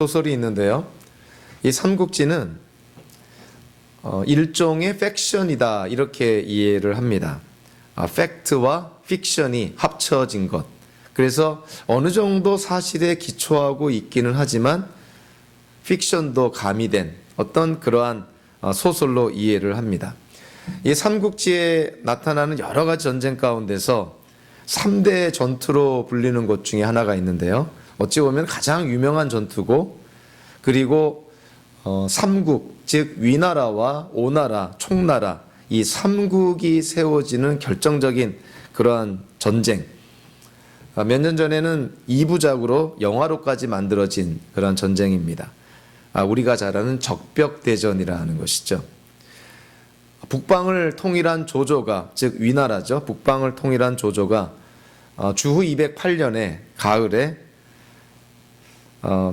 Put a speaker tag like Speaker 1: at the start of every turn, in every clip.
Speaker 1: 소설이 있는데요. 이 삼국지는 일종의 팩션이다 이렇게 이해를 합니다. 팩트와 픽션이 합쳐진 것. 그래서 어느 정도 사실에 기초하고 있기는 하지만 픽션도 가미된 어떤 그러한 소설로 이해를 합니다. 이 삼국지에 나타나는 여러 가지 전쟁 가운데서 3대 전투로 불리는 것 중에 하나가 있는데요. 어찌 보면 가장 유명한 전투고, 그리고 삼국, 즉 위나라와 오나라, 총나라 이 삼국이 세워지는 결정적인 그러한 전쟁. 몇 년 전에는 2부작으로 영화로까지 만들어진 그런 전쟁입니다. 우리가 잘 아는 적벽대전이라 하는 것이죠. 북방을 통일한 조조가, 즉 위나라죠. 북방을 통일한 조조가 주후 208년에 가을에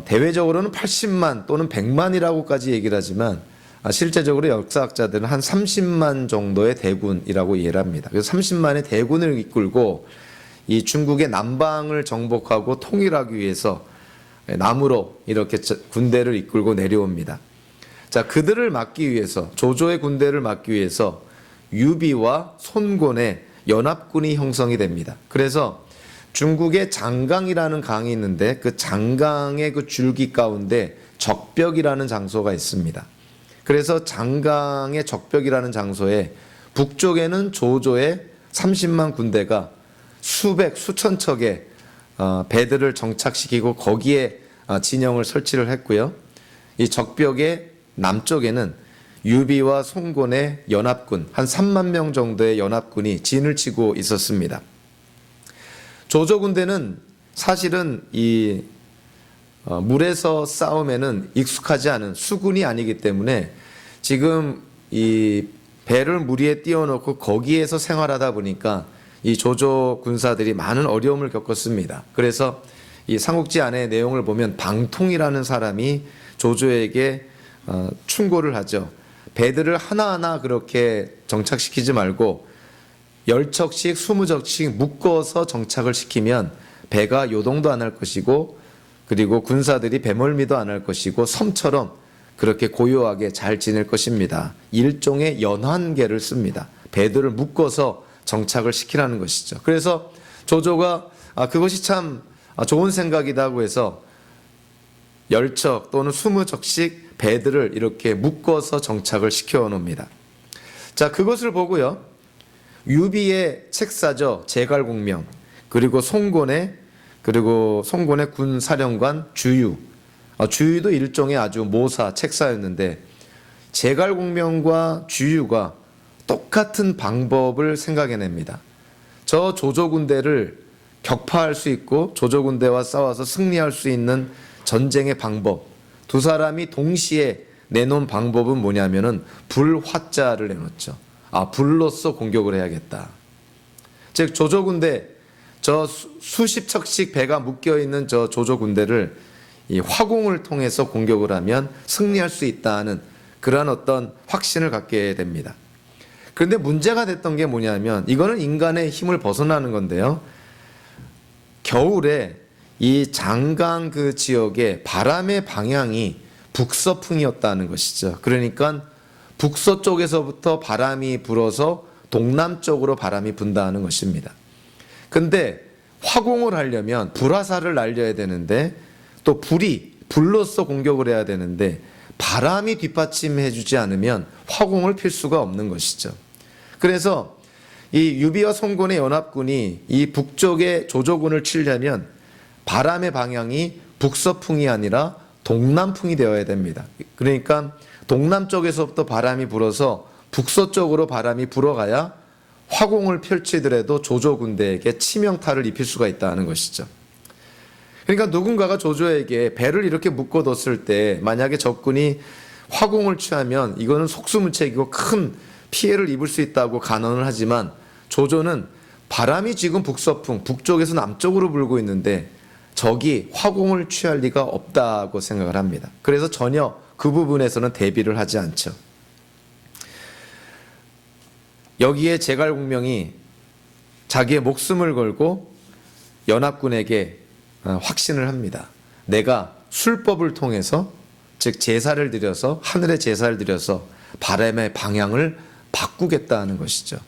Speaker 1: 대외적으로는 80만 또는 100만이라고까지 얘기를 하지만 실제적으로 역사학자들은 한 30만 정도의 대군이라고 이해를 합니다. 그래서 30만의 대군을 이끌고 이 중국의 남방을 정복하고 통일하기 위해서 남으로 이렇게 군대를 이끌고 내려옵니다. 자, 그들을 막기 위해서, 조조의 군대를 막기 위해서 유비와 손곤의 연합군이 형성이 됩니다. 그래서 중국의 장강이라는 강이 있는데 그 장강의 그 줄기 가운데 적벽이라는 장소가 있습니다. 그래서 장강의 적벽이라는 장소에 북쪽에는 조조의 30만 군대가 수천 척의 배들을 정착시키고 거기에 진영을 설치를 했고요. 이 적벽의 남쪽에는 유비와 송곤의 연합군, 한 3만 명 정도의 연합군이 진을 치고 있었습니다. 조조 군대는 사실은 이 물에서 싸움에는 익숙하지 않은 수군이 아니기 때문에 지금 이 배를 물 위에 띄워놓고 거기에서 생활하다 보니까 이 조조 군사들이 많은 어려움을 겪었습니다. 그래서 이 삼국지 안의 내용을 보면 방통이라는 사람이 조조에게 충고를 하죠. 배들을 하나하나 그렇게 정착시키지 말고 10척씩 20척씩 묶어서 정착을 시키면 배가 요동도 안 할 것이고, 그리고 군사들이 배멀미도 안 할 것이고 섬처럼 그렇게 고요하게 잘 지낼 것입니다. 일종의 연환계를 씁니다. 배들을 묶어서 정착을 시키라는 것이죠. 그래서 조조가 그것이 참 좋은 생각이라고 해서 10척 또는 20척씩 배들을 이렇게 묶어서 정착을 시켜 놓습니다. 자, 그것을 보고요. 유비의 책사죠. 제갈공명, 그리고 송곤의 군 사령관 주유. 주유도 일종의 아주 모사 책사였는데 제갈공명과 주유가 똑같은 방법을 생각해냅니다. 저 조조 군대를 격파할 수 있고 조조 군대와 싸워서 승리할 수 있는 전쟁의 방법, 두 사람이 동시에 내놓은 방법은 뭐냐면은 불화자를 내놓죠. 불로써 공격을 해야겠다. 즉 조조 군대, 저 수십 척씩 배가 묶여 있는 저 조조 군대를 이 화공을 통해서 공격을 하면 승리할 수 있다는 그러한 어떤 확신을 갖게 됩니다. 그런데 문제가 됐던 게 뭐냐면, 이거는 인간의 힘을 벗어나는 건데요. 겨울에 이 장강 그 지역의 바람의 방향이 북서풍이었다는 것이죠. 그러니까 북서쪽에서부터 바람이 불어서 동남쪽으로 바람이 분다는 것입니다. 근데 화공을 하려면 불화살을 날려야 되는데, 또 불로서 공격을 해야 되는데 바람이 뒷받침해 주지 않으면 화공을 필 수가 없는 것이죠. 그래서 이 유비와 송곤의 연합군이 이 북쪽의 조조군을 치려면 바람의 방향이 북서풍이 아니라 동남풍이 되어야 됩니다. 그러니까 동남쪽에서부터 바람이 불어서 북서쪽으로 바람이 불어가야 화공을 펼치더라도 조조 군대에게 치명타를 입힐 수가 있다는 것이죠. 그러니까 누군가가 조조에게 배를 이렇게 묶어뒀을 때 만약에 적군이 화공을 취하면 이거는 속수무책이고 큰 피해를 입을 수 있다고 간언을 하지만, 조조는 바람이 지금 북서풍, 북쪽에서 남쪽으로 불고 있는데 적이 화공을 취할 리가 없다고 생각을 합니다. 그래서 전혀 그 부분에서는 대비를 하지 않죠. 여기에 제갈공명이 자기의 목숨을 걸고 연합군에게 확신을 합니다. 내가 술법을 통해서, 즉 제사를 드려서, 하늘의 제사를 드려서 바람의 방향을 바꾸겠다는 것이죠.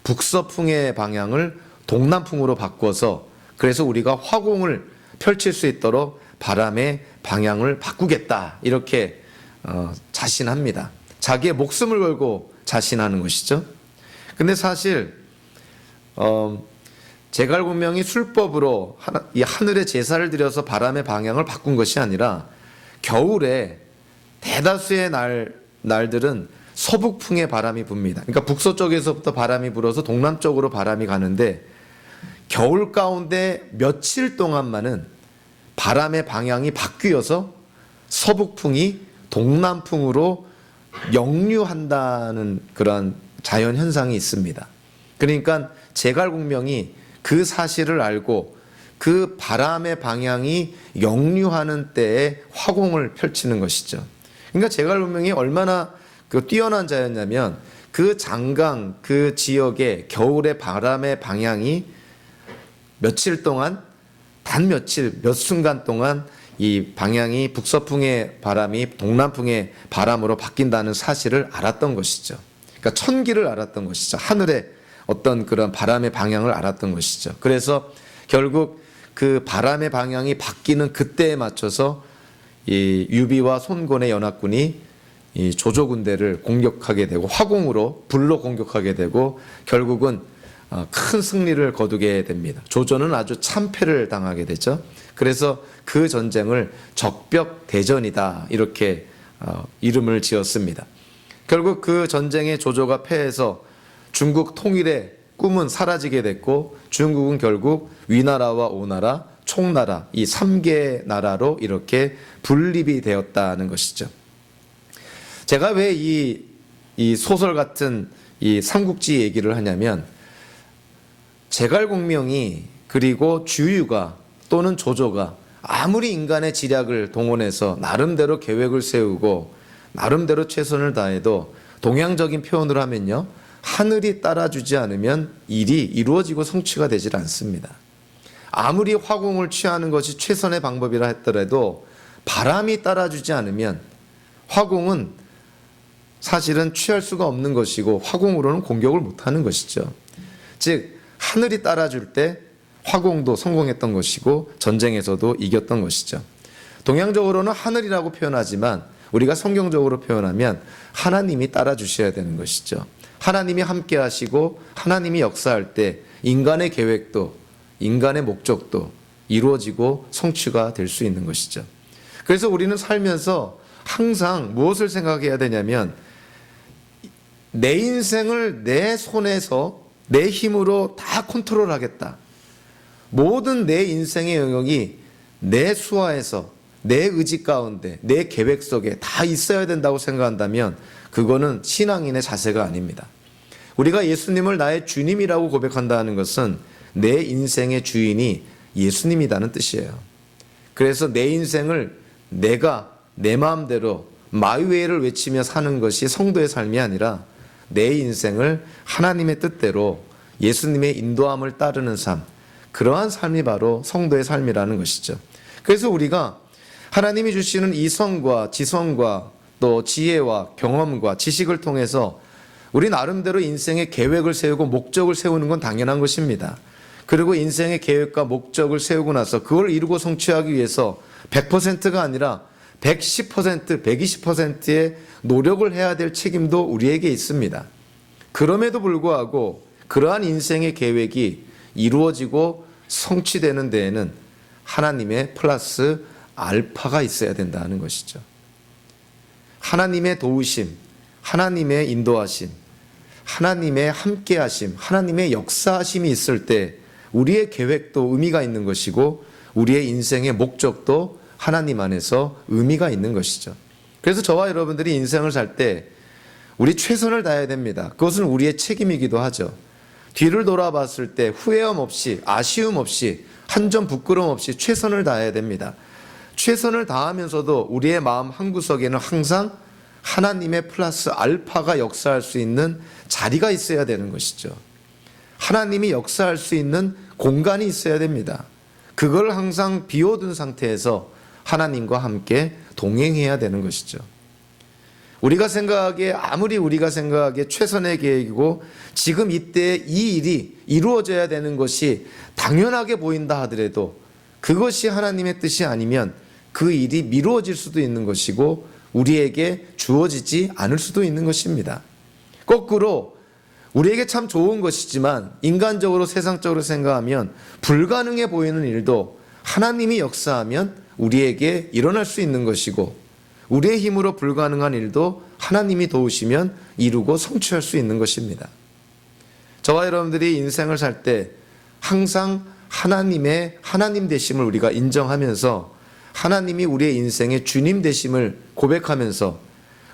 Speaker 1: 북서풍의 방향을 동남풍으로 바꿔서, 그래서 우리가 화공을 펼칠 수 있도록 바람의 방향을 바꾸겠다, 이렇게 자신합니다. 자기의 목숨을 걸고 자신하는 것이죠. 근데 사실 제갈공명이 술법으로 이 하늘의 제사를 드려서 바람의 방향을 바꾼 것이 아니라, 겨울에 대다수의 날들은 서북풍의 바람이 붑니다. 그러니까 북서쪽에서부터 바람이 불어서 동남쪽으로 바람이 가는데, 겨울 가운데 며칠 동안만은 바람의 방향이 바뀌어서 서북풍이 동남풍으로 역류한다는 그런 자연 현상이 있습니다. 그러니까 제갈공명이 그 사실을 알고 그 바람의 방향이 역류하는 때에 화공을 펼치는 것이죠. 그러니까 제갈공명이 얼마나 뛰어난 자였냐면, 그 장강, 그 지역의 겨울의 바람의 방향이 며칠 동안, 단 며칠, 몇 순간 동안 이 방향이 북서풍의 바람이 동남풍의 바람으로 바뀐다는 사실을 알았던 것이죠. 그러니까 천기를 알았던 것이죠. 하늘의 어떤 그런 바람의 방향을 알았던 것이죠. 그래서 결국 그 바람의 방향이 바뀌는 그때에 맞춰서 이 유비와 손곤의 연합군이 이 조조 군대를 공격하게 되고, 화공으로 불로 공격하게 되고, 결국은 큰 승리를 거두게 됩니다. 조조는 아주 참패를 당하게 되죠. 그래서 그 전쟁을 적벽대전이다, 이렇게 이름을 지었습니다. 결국 그 전쟁에 조조가 패해서 중국 통일의 꿈은 사라지게 됐고, 중국은 결국 위나라와 오나라, 총나라, 이 3개 나라로 이렇게 분립이 되었다는 것이죠. 제가 왜 이 소설 같은 이 삼국지 얘기를 하냐면, 제갈공명이, 그리고 주유가 또는 조조가 아무리 인간의 지략을 동원해서 나름대로 계획을 세우고 나름대로 최선을 다해도, 동양적인 표현을 하면요, 하늘이 따라주지 않으면 일이 이루어지고 성취가 되질 않습니다. 아무리 화공을 취하는 것이 최선의 방법이라 했더라도 바람이 따라주지 않으면 화공은 사실은 취할 수가 없는 것이고, 화공으로는 공격을 못하는 것이죠. 즉 하늘이 따라줄 때 화공도 성공했던 것이고 전쟁에서도 이겼던 것이죠. 동양적으로는 하늘이라고 표현하지만, 우리가 성경적으로 표현하면 하나님이 따라주셔야 되는 것이죠. 하나님이 함께 하시고 하나님이 역사할 때 인간의 계획도, 인간의 목적도 이루어지고 성취가 될 수 있는 것이죠. 그래서 우리는 살면서 항상 무엇을 생각해야 되냐면, 내 인생을 내 손에서 내 힘으로 다 컨트롤하겠다. 모든 내 인생의 영역이 내 수하에서, 내 의지 가운데, 내 계획 속에 다 있어야 된다고 생각한다면, 그거는 신앙인의 자세가 아닙니다. 우리가 예수님을 나의 주님이라고 고백한다는 것은 내 인생의 주인이 예수님이라는 뜻이에요. 그래서 내 인생을 내가 내 마음대로 마이웨이를 외치며 사는 것이 성도의 삶이 아니라, 내 인생을 하나님의 뜻대로 예수님의 인도함을 따르는 삶, 그러한 삶이 바로 성도의 삶이라는 것이죠. 그래서 우리가 하나님이 주시는 이성과 지성과 또 지혜와 경험과 지식을 통해서 우리 나름대로 인생의 계획을 세우고 목적을 세우는 건 당연한 것입니다. 그리고 인생의 계획과 목적을 세우고 나서 그걸 이루고 성취하기 위해서 100%가 아니라 110%, 120%의 노력을 해야 될 책임도 우리에게 있습니다. 그럼에도 불구하고 그러한 인생의 계획이 이루어지고 성취되는 데에는 하나님의 플러스 알파가 있어야 된다는 것이죠. 하나님의 도우심, 하나님의 인도하심, 하나님의 함께하심, 하나님의 역사하심이 있을 때 우리의 계획도 의미가 있는 것이고, 우리의 인생의 목적도 하나님 안에서 의미가 있는 것이죠. 그래서 저와 여러분들이 인생을 살 때 우리 최선을 다해야 됩니다. 그것은 우리의 책임이기도 하죠. 뒤를 돌아봤을 때 후회함 없이, 아쉬움 없이, 한 점 부끄러움 없이 최선을 다해야 됩니다. 최선을 다하면서도 우리의 마음 한구석에는 항상 하나님의 플러스 알파가 역사할 수 있는 자리가 있어야 되는 것이죠. 하나님이 역사할 수 있는 공간이 있어야 됩니다. 그걸 항상 비워둔 상태에서 하나님과 함께 동행해야 되는 것이죠. 우리가 생각하기에 최선의 계획이고 지금 이때 이 일이 이루어져야 되는 것이 당연하게 보인다 하더라도 그것이 하나님의 뜻이 아니면 그 일이 미루어질 수도 있는 것이고 우리에게 주어지지 않을 수도 있는 것입니다. 거꾸로 우리에게 참 좋은 것이지만 인간적으로 세상적으로 생각하면 불가능해 보이는 일도 하나님이 역사하면 우리에게 일어날 수 있는 것이고 우리의 힘으로 불가능한 일도 하나님이 도우시면 이루고 성취할 수 있는 것입니다. 저와 여러분들이 인생을 살 때 항상 하나님 되심을 우리가 인정하면서 하나님이 우리의 인생의 주님 되심을 고백하면서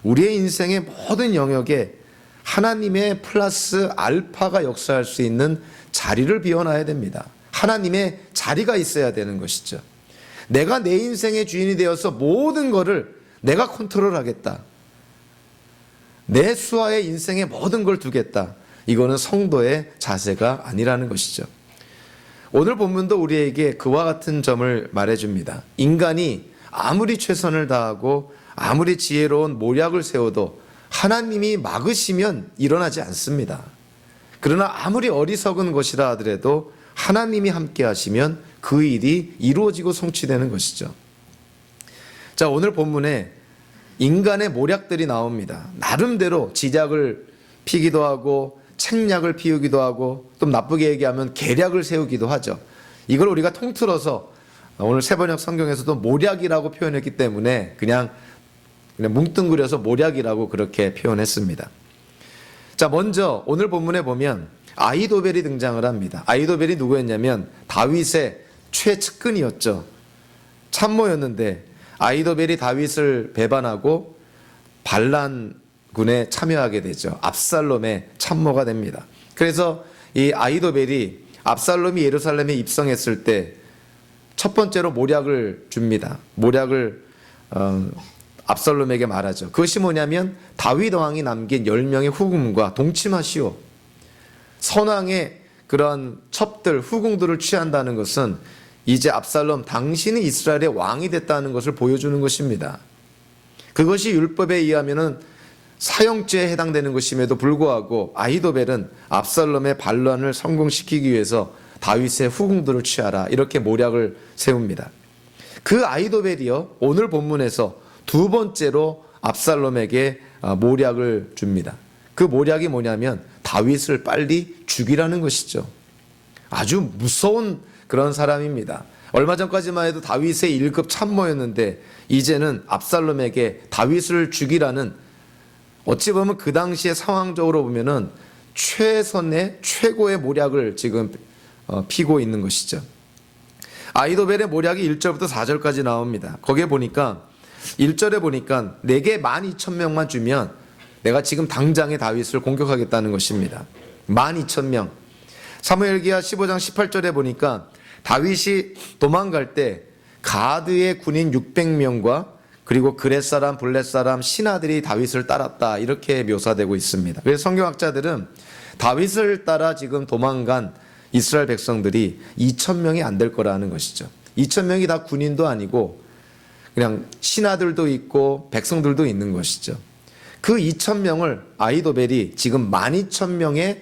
Speaker 1: 우리의 인생의 모든 영역에 하나님의 플러스 알파가 역사할 수 있는 자리를 비워놔야 됩니다. 하나님의 자리가 있어야 되는 것이죠. 내가 내 인생의 주인이 되어서 모든 것을 내가 컨트롤하겠다. 내 수하에 인생의 모든 걸 두겠다. 이거는 성도의 자세가 아니라는 것이죠. 오늘 본문도 우리에게 그와 같은 점을 말해줍니다. 인간이 아무리 최선을 다하고 아무리 지혜로운 모략을 세워도 하나님이 막으시면 일어나지 않습니다. 그러나 아무리 어리석은 것이라 하더라도 하나님이 함께 하시면 그 일이 이루어지고 성취되는 것이죠. 자, 오늘 본문에 인간의 모략들이 나옵니다. 나름대로 지략을 피기도 하고 책략을 피우기도 하고 또 나쁘게 얘기하면 계략을 세우기도 하죠. 이걸 우리가 통틀어서 오늘 세번역 성경에서도 모략이라고 표현했기 때문에 그냥 뭉뚱그려서 모략이라고 그렇게 표현했습니다. 자, 먼저 오늘 본문에 보면 아히도벨이 등장을 합니다. 아히도벨이 누구였냐면 다윗의 최측근이었죠. 참모였는데 아히도벨이 다윗을 배반하고 반란군에 참여하게 되죠. 압살롬의 참모가 됩니다. 그래서 이 아히도벨이 압살롬이 예루살렘에 입성했을 때 첫 번째로 모략을 줍니다. 모략을 압살롬에게 말하죠. 그것이 뭐냐면 다윗 왕이 남긴 10명의 후궁과 동침하시오. 선왕의 그런 첩들, 후궁들을 취한다는 것은 이제 압살롬 당신이 이스라엘의 왕이 됐다는 것을 보여주는 것입니다. 그것이 율법에 의하면은 사형죄에 해당되는 것임에도 불구하고 아히도벨은 압살롬의 반란을 성공시키기 위해서 다윗의 후궁들을 취하라 이렇게 모략을 세웁니다. 그 아히도벨이요 오늘 본문에서 두 번째로 압살롬에게 모략을 줍니다. 그 모략이 뭐냐면 다윗을 빨리 죽이라는 것이죠. 아주 무서운 그런 사람입니다. 얼마 전까지만 해도 다윗의 1급 참모였는데 이제는 압살롬에게 다윗을 죽이라는 어찌 보면 그 당시에 상황적으로 보면은 최고의 모략을 지금 피고 있는 것이죠. 아히도벨의 모략이 1절부터 4절까지 나옵니다. 거기에 보니까 1절에 보니까 내게 12,000명만 주면 내가 지금 당장에 다윗을 공격하겠다는 것입니다. 12,000명. 사무엘기하 15장 18절에 보니까 다윗이 도망갈 때 가드의 군인 600명과 그리고 그렛 사람, 블렛 사람, 신하들이 다윗을 따랐다 이렇게 묘사되고 있습니다. 그래서 성경학자들은 다윗을 따라 지금 도망간 이스라엘 백성들이 2,000명이 안 될 거라는 것이죠. 2,000명이 다 군인도 아니고 그냥 신하들도 있고 백성들도 있는 것이죠. 그 2,000명을 아히도벨이 지금 12,000명의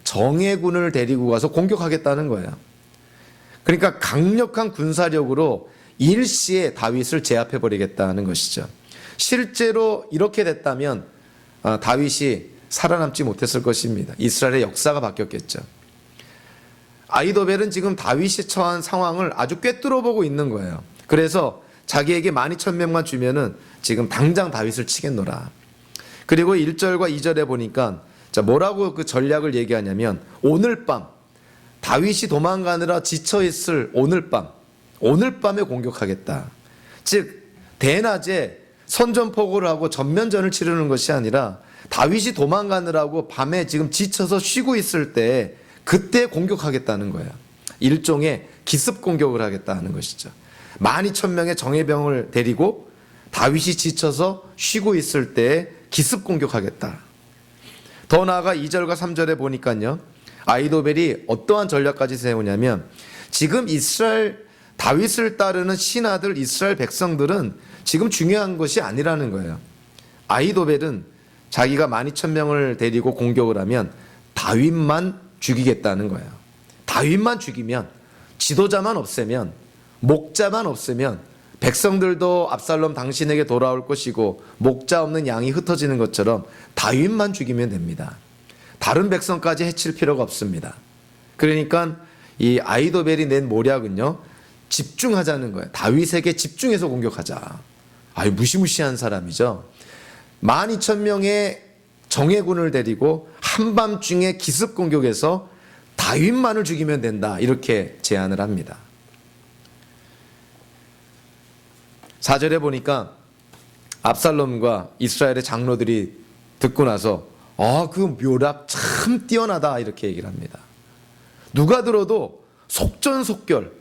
Speaker 1: 정예군을 데리고 가서 공격하겠다는 거예요. 그러니까 강력한 군사력으로 일시에 다윗을 제압해 버리겠다는 것이죠. 실제로 이렇게 됐다면 다윗이 살아남지 못했을 것입니다. 이스라엘의 역사가 바뀌었겠죠. 아히도벨은 지금 다윗이 처한 상황을 아주 꿰뚫어보고 있는 거예요. 그래서 자기에게 12,000명만 주면은 지금 당장 다윗을 치겠노라. 그리고 1절과 2절에 보니까 자, 뭐라고 그 전략을 얘기하냐면 오늘 밤 다윗이 도망가느라 지쳐있을 오늘 밤에 공격하겠다. 즉 대낮에 선전포고를 하고 전면전을 치르는 것이 아니라 다윗이 도망가느라고 밤에 지금 지쳐서 쉬고 있을 때 그때 공격하겠다는 거예요. 일종의 기습 공격을 하겠다는 것이죠. 12,000명의 정예병을 데리고 다윗이 지쳐서 쉬고 있을 때 기습 공격하겠다. 더 나아가 2절과 3절에 보니까요. 아히도벨이 어떠한 전략까지 세우냐면 지금 이스라엘 다윗을 따르는 신하들 이스라엘 백성들은 지금 중요한 것이 아니라는 거예요. 아히도벨은 자기가 12,000명을 데리고 공격을 하면 다윗만 죽이겠다는 거예요. 다윗만 죽이면, 지도자만 없애면, 목자만 없애면 백성들도 압살롬 당신에게 돌아올 것이고 목자 없는 양이 흩어지는 것처럼 다윗만 죽이면 됩니다. 다른 백성까지 해칠 필요가 없습니다. 그러니까 이 아히도벨이 낸 모략은요, 집중하자는 거예요. 다윗에게 집중해서 공격하자. 아유, 무시무시한 사람이죠. 12,000명의 정예군을 데리고 한밤중에 기습 공격해서 다윗만을 죽이면 된다, 이렇게 제안을 합니다. 4절에 보니까 압살롬과 이스라엘의 장로들이 듣고 나서 그 묘락 참 뛰어나다, 이렇게 얘기를 합니다. 누가 들어도 속전속결,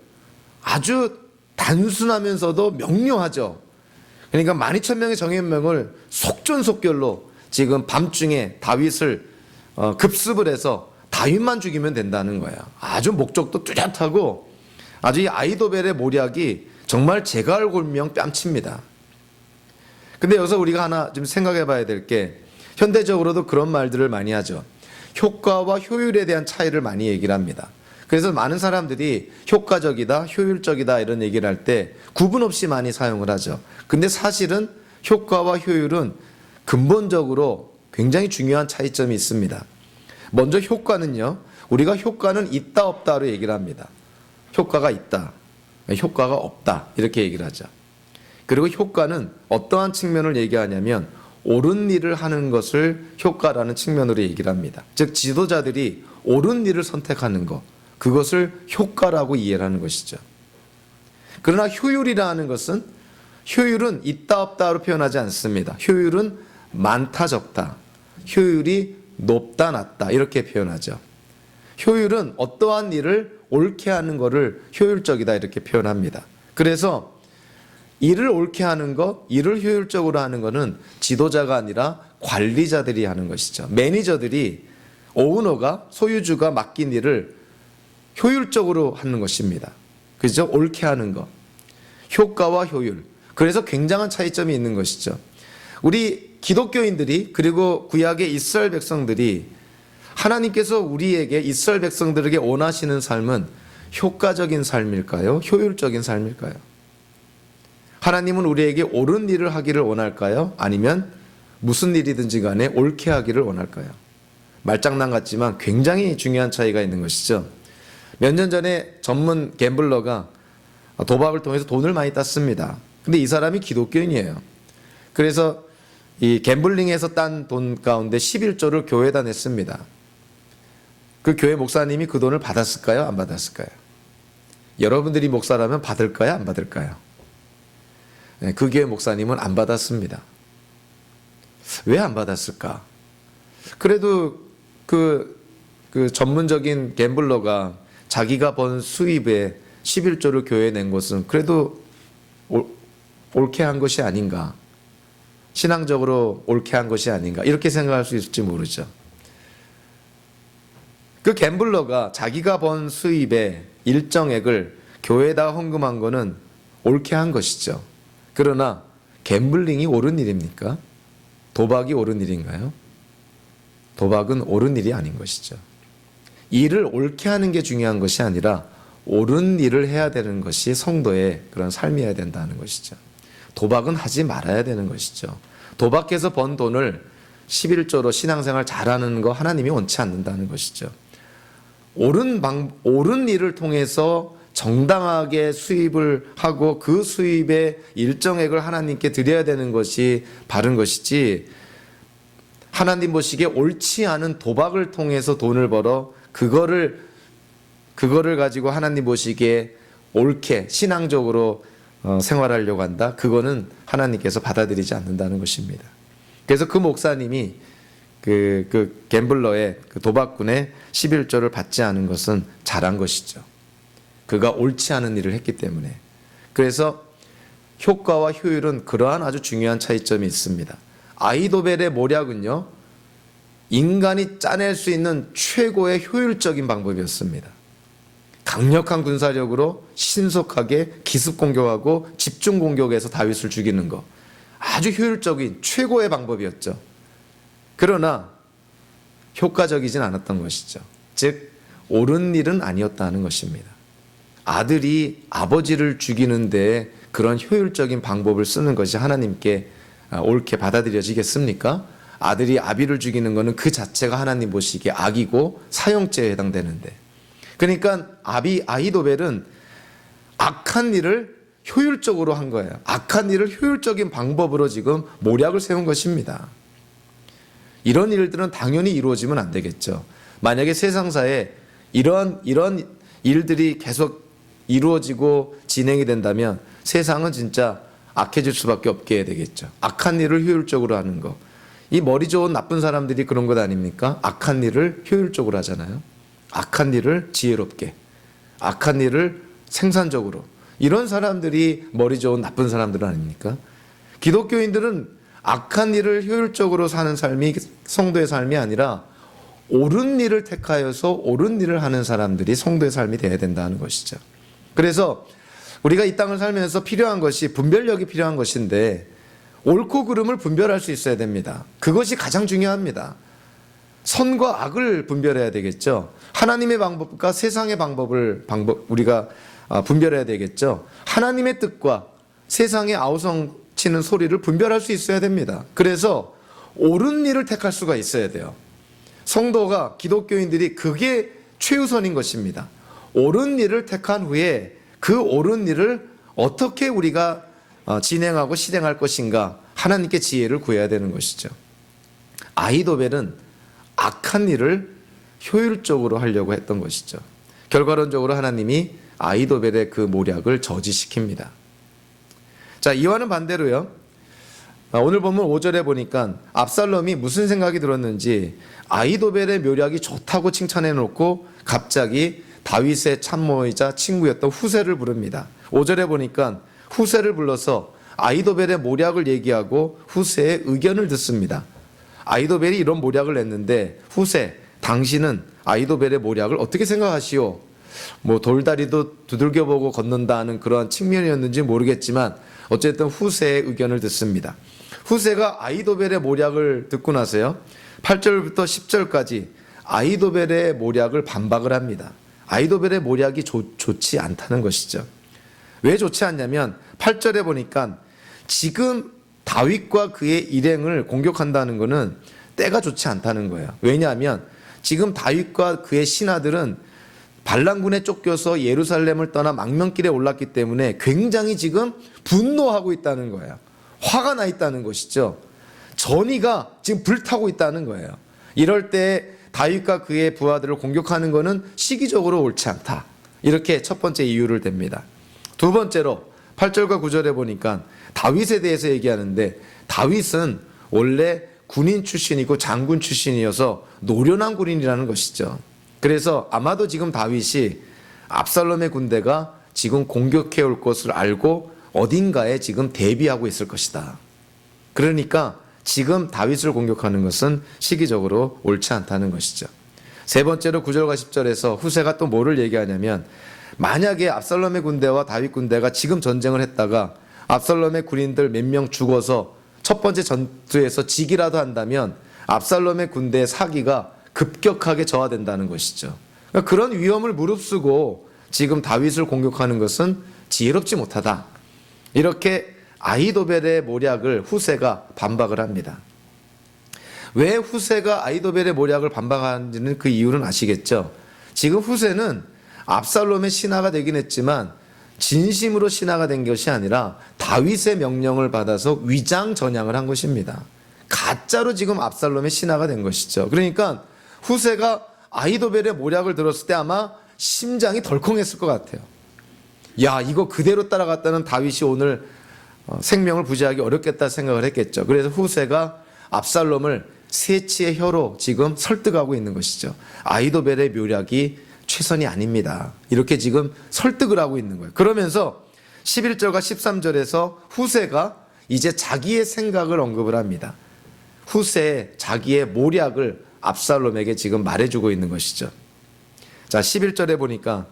Speaker 1: 아주 단순하면서도 명료하죠. 그러니까 12,000명의 정예명을 속전속결로 지금 밤중에 다윗을 급습을 해서 다윗만 죽이면 된다는 거예요. 아주 목적도 뚜렷하고 아주 이 아히도벨의 모략이 정말 제갈골명 뺨칩니다. 근데 여기서 우리가 하나 좀 생각해 봐야 될 게, 현대적으로도 그런 말들을 많이 하죠. 효과와 효율에 대한 차이를 많이 얘기를 합니다. 그래서 많은 사람들이 효과적이다, 효율적이다 이런 얘기를 할 때 구분 없이 많이 사용을 하죠. 근데 사실은 효과와 효율은 근본적으로 굉장히 중요한 차이점이 있습니다. 먼저 효과는요, 우리가 효과는 있다 없다로 얘기를 합니다. 효과가 있다, 효과가 없다, 이렇게 얘기를 하죠. 그리고 효과는 어떠한 측면을 얘기하냐면 옳은 일을 하는 것을 효과라는 측면으로 얘기를 합니다. 즉 지도자들이 옳은 일을 선택하는 것, 그것을 효과라고 이해를 하는 것이죠. 그러나 효율이라는 것은, 효율은 있다 없다로 표현하지 않습니다. 효율은 많다 적다, 효율이 높다 낮다, 이렇게 표현하죠. 효율은 어떠한 일을 옳게 하는 것을 효율적이다, 이렇게 표현합니다. 그래서 일을 옳게 하는 것, 일을 효율적으로 하는 것은 지도자가 아니라 관리자들이 하는 것이죠. 매니저들이, 오너가, 소유주가 맡긴 일을 효율적으로 하는 것입니다. 그죠? 옳게 하는 것. 효과와 효율. 그래서 굉장한 차이점이 있는 것이죠. 우리 기독교인들이, 그리고 구약의 이스라엘 백성들이, 하나님께서 우리에게, 이스라엘 백성들에게 원하시는 삶은 효과적인 삶일까요? 효율적인 삶일까요? 하나님은 우리에게 옳은 일을 하기를 원할까요? 아니면 무슨 일이든지 간에 옳게 하기를 원할까요? 말장난 같지만 굉장히 중요한 차이가 있는 것이죠. 몇 년 전에 전문 갬블러가 도박을 통해서 돈을 많이 땄습니다. 근데 이 사람이 기독교인이에요. 그래서 이 갬블링에서 딴 돈 가운데 11조를 교회에다 냈습니다. 그 교회 목사님이 그 돈을 받았을까요? 안 받았을까요? 여러분들이 목사라면 받을까요? 안 받을까요? 네, 그 교회 목사님은 안 받았습니다. 왜 안 받았을까? 그래도 그 전문적인 갬블러가 자기가 번 수입에 11조를 교회에 낸 것은 그래도 옳게 한 것이 아닌가, 신앙적으로 옳게 한 것이 아닌가, 이렇게 생각할 수 있을지 모르죠. 그 갬블러가 자기가 번 수입의 일정액을 교회에다 헌금한 거는 옳게 한 것이죠. 그러나 갬블링이 옳은 일입니까? 도박이 옳은 일인가요? 도박은 옳은 일이 아닌 것이죠. 일을 옳게 하는 게 중요한 것이 아니라 옳은 일을 해야 되는 것이 성도의 그런 삶이어야 된다는 것이죠. 도박은 하지 말아야 되는 것이죠. 도박해서 번 돈을 11조로 신앙생활 잘하는 거 하나님이 원치 않는다는 것이죠. 옳은 일을 통해서 정당하게 수입을 하고 그 수입의 일정액을 하나님께 드려야 되는 것이 바른 것이지, 하나님 보시기에 옳지 않은 도박을 통해서 돈을 벌어 그거를 가지고 하나님 보시기에 옳게 신앙적으로 생활하려고 한다. 그거는 하나님께서 받아들이지 않는다는 것입니다. 그래서 그 목사님이 그 갬블러의 그 도박꾼의 11조를 받지 않은 것은 잘한 것이죠. 그가 옳지 않은 일을 했기 때문에. 그래서 효과와 효율은 그러한 아주 중요한 차이점이 있습니다. 아히도벨의 모략은요, 인간이 짜낼 수 있는 최고의 효율적인 방법이었습니다. 강력한 군사력으로 신속하게 기습 공격하고 집중 공격해서 다윗을 죽이는 거. 아주 효율적인 최고의 방법이었죠. 그러나 효과적이진 않았던 것이죠. 즉 옳은 일은 아니었다는 것입니다. 아들이 아버지를 죽이는 데 그런 효율적인 방법을 쓰는 것이 하나님께 옳게 받아들여지겠습니까? 아들이 아비를 죽이는 것은 그 자체가 하나님 보시기에 악이고 사형죄에 해당되는데, 그러니까 아히도벨은 악한 일을 효율적으로 한 거예요. 악한 일을 효율적인 방법으로 지금 모략을 세운 것입니다. 이런 일들은 당연히 이루어지면 안 되겠죠. 만약에 세상사에 이런 일들이 계속 이루어지고 진행이 된다면 세상은 진짜 악해질 수밖에 없게 되겠죠. 악한 일을 효율적으로 하는 거. 이 머리 좋은 나쁜 사람들이 그런 것 아닙니까? 악한 일을 효율적으로 하잖아요. 악한 일을 지혜롭게, 악한 일을 생산적으로. 이런 사람들이 머리 좋은 나쁜 사람들 아닙니까? 기독교인들은 악한 일을 효율적으로 사는 삶이 성도의 삶이 아니라 옳은 일을 택하여서 옳은 일을 하는 사람들이 성도의 삶이 되어야 된다는 것이죠. 그래서 우리가 이 땅을 살면서 필요한 것이 분별력이 필요한 것인데 옳고 그름을 분별할 수 있어야 됩니다. 그것이 가장 중요합니다. 선과 악을 분별해야 되겠죠. 하나님의 방법과 세상의 방법을 우리가 분별해야 되겠죠. 하나님의 뜻과 세상의 아우성 치는 소리를 분별할 수 있어야 됩니다. 그래서 옳은 일을 택할 수가 있어야 돼요. 성도가, 기독교인들이 그게 최우선인 것입니다. 옳은 일을 택한 후에 그 옳은 일을 어떻게 우리가 진행하고 실행할 것인가, 하나님께 지혜를 구해야 되는 것이죠. 아히도벨은 악한 일을 효율적으로 하려고 했던 것이죠. 결과론적으로 하나님이 아히도벨의 그 모략을 저지시킵니다. 자, 이와는 반대로요. 오늘 본문 5절에 보니까 압살롬이 무슨 생각이 들었는지 아히도벨의 묘략이 좋다고 칭찬해 놓고 갑자기 다윗의 참모이자 친구였던 후세를 부릅니다. 5절에 보니까 후세를 불러서 아히도벨의 모략을 얘기하고 후세의 의견을 듣습니다. 아히도벨이 이런 모략을 냈는데 후세, 당신은 아히도벨의 모략을 어떻게 생각하시오? 뭐 돌다리도 두들겨보고 걷는다는 그런 측면이었는지 모르겠지만 어쨌든 후세의 의견을 듣습니다. 후세가 아히도벨의 모략을 듣고 나서요 8절부터 10절까지 아히도벨의 모략을 반박을 합니다. 아히도벨의 모략이 좋지 않다는 것이죠. 왜 좋지 않냐면 8절에 보니까 지금 다윗과 그의 일행을 공격한다는 것은 때가 좋지 않다는 거예요. 왜냐하면 지금 다윗과 그의 신하들은 반란군에 쫓겨서 예루살렘을 떠나 망명길에 올랐기 때문에 굉장히 지금 분노하고 있다는 거예요. 화가 나 있다는 것이죠. 전의가 지금 불타고 있다는 거예요. 이럴 때 다윗과 그의 부하들을 공격하는 것은 시기적으로 옳지 않다. 이렇게 첫 번째 이유를 댑니다. 두 번째로 8절과 9절에 보니까 다윗에 대해서 얘기하는데 다윗은 원래 군인 출신이고 장군 출신이어서 노련한 군인이라는 것이죠. 그래서 아마도 지금 다윗이 압살롬의 군대가 지금 공격해 올 것을 알고 어딘가에 지금 대비하고 있을 것이다. 그러니까 지금 다윗을 공격하는 것은 시기적으로 옳지 않다는 것이죠. 세 번째로 9절과 10절에서 후세가 또 뭐를 얘기하냐면 만약에 압살롬의 군대와 다윗 군대가 지금 전쟁을 했다가 압살롬의 군인들 몇 명 죽어서 첫 번째 전투에서 지기라도 한다면 압살롬의 군대의 사기가 급격하게 저하된다는 것이죠. 그러니까 그런 위험을 무릅쓰고 지금 다윗을 공격하는 것은 지혜롭지 못하다. 이렇게 아히도벨의 모략을 후세가 반박을 합니다. 왜 후세가 아히도벨의 모략을 반박하는지는 그 이유는 아시겠죠? 지금 후세는 압살롬의 신하가 되긴 했지만 진심으로 신하가 된 것이 아니라 다윗의 명령을 받아서 위장 전향을 한 것입니다. 가짜로 지금 압살롬의 신하가 된 것이죠. 그러니까 후세가 아히도벨의 모략을 들었을 때 아마 심장이 덜컹했을 것 같아요. 야, 이거 그대로 따라갔다는 다윗이 오늘 생명을 부지하기 어렵겠다 생각을 했겠죠. 그래서 후세가 압살롬을 세치의 혀로 지금 설득하고 있는 것이죠. 아히도벨의 묘략이 최선이 아닙니다. 이렇게 지금 설득을 하고 있는 거예요. 그러면서 11절과 13절에서 후세가 이제 자기의 생각을 언급을 합니다. 후세의 자기의 모략을 압살롬에게 지금 말해주고 있는 것이죠. 자, 11절에 보니까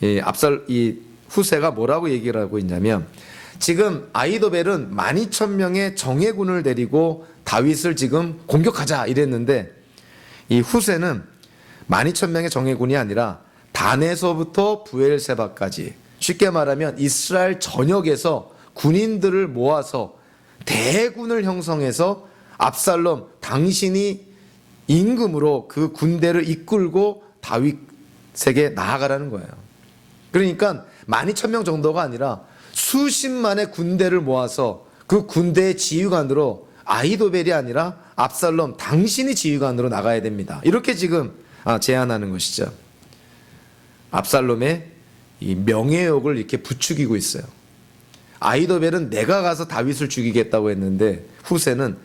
Speaker 1: 이 후세가 뭐라고 얘기를 하고 있냐면, 지금 아히도벨은 12,000명의 정예군을 데리고 다윗을 지금 공격하자 이랬는데, 이 후세는 12,000명의 정예군이 아니라 단에서부터 부엘세바까지, 쉽게 말하면 이스라엘 전역에서 군인들을 모아서 대군을 형성해서 압살롬 당신이 임금으로 그 군대를 이끌고 다윗에게 나아가라는 거예요. 그러니까 12,000명 정도가 아니라 수십만의 군대를 모아서 그 군대의 지휘관으로 아히도벨이 아니라 압살롬 당신이 지휘관으로 나가야 됩니다. 이렇게 지금 제안하는 것이죠. 압살롬의 이 명예욕을 이렇게 부추기고 있어요. 아히도벨은 내가 가서 다윗을 죽이겠다고 했는데, 후세는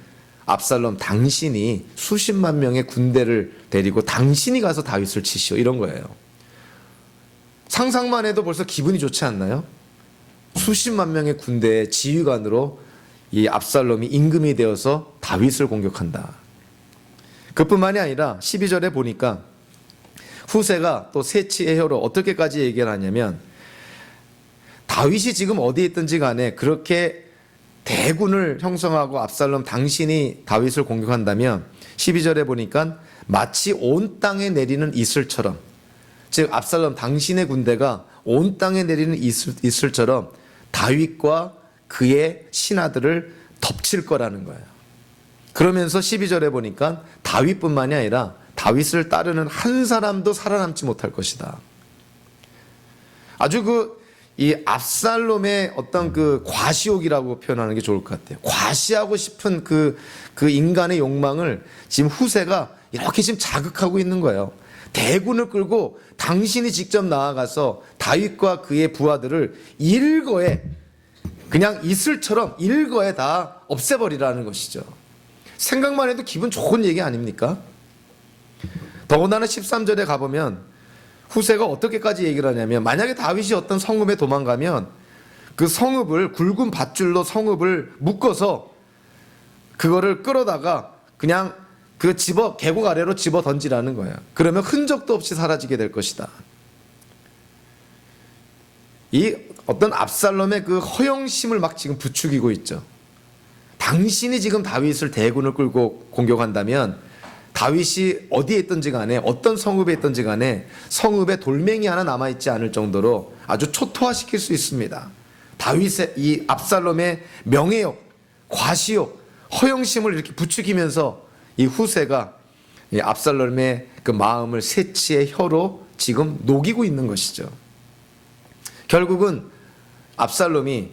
Speaker 1: 압살롬 당신이 수십만 명의 군대를 데리고 당신이 가서 다윗을 치시오, 이런 거예요. 상상만 해도 벌써 기분이 좋지 않나요? 수십만 명의 군대의 지휘관으로 이 압살롬이 임금이 되어서 다윗을 공격한다. 그뿐만이 아니라 12절에 보니까 후세가 또 세치의 혀로 어떻게까지 얘기를 하냐면, 다윗이 지금 어디에 있든지 간에 그렇게 대군을 형성하고 압살롬 당신이 다윗을 공격한다면, 12절에 보니까 마치 온 땅에 내리는 이슬처럼, 즉 압살롬 당신의 군대가 온 땅에 내리는 이슬처럼 다윗과 그의 신하들을 덮칠 거라는 거예요. 그러면서 12절에 보니까 다윗뿐만이 아니라 다윗을 따르는 한 사람도 살아남지 못할 것이다. 아주 이 압살롬의 어떤 그 과시욕이라고 표현하는 게 좋을 것 같아요. 과시하고 싶은 그 인간의 욕망을 지금 후세가 이렇게 지금 자극하고 있는 거예요. 대군을 끌고 당신이 직접 나아가서 다윗과 그의 부하들을 일거에, 그냥 이슬처럼 일거에 다 없애버리라는 것이죠. 생각만 해도 기분 좋은 얘기 아닙니까? 더군다나 13절에 가보면 후세가 어떻게까지 얘기를 하냐면, 만약에 다윗이 어떤 성읍에 도망가면 그 성읍을 굵은 밧줄로 성읍을 묶어서 그거를 끌어다가 그냥 계곡 아래로 집어 던지라는 거예요. 그러면 흔적도 없이 사라지게 될 것이다. 이 어떤 압살롬의 그 허영심을 막 지금 부추기고 있죠. 당신이 지금 다윗을 대군을 끌고 공격한다면 다윗이 어디에 있든지 간에, 어떤 성읍에 있든지 간에 성읍에 돌멩이 하나 남아있지 않을 정도로 아주 초토화시킬 수 있습니다. 다윗의 이 압살롬의 명예욕, 과시욕, 허영심을 이렇게 부추기면서 이 후세가 이 압살롬의 그 마음을 세치의 혀로 지금 녹이고 있는 것이죠. 결국은 압살롬이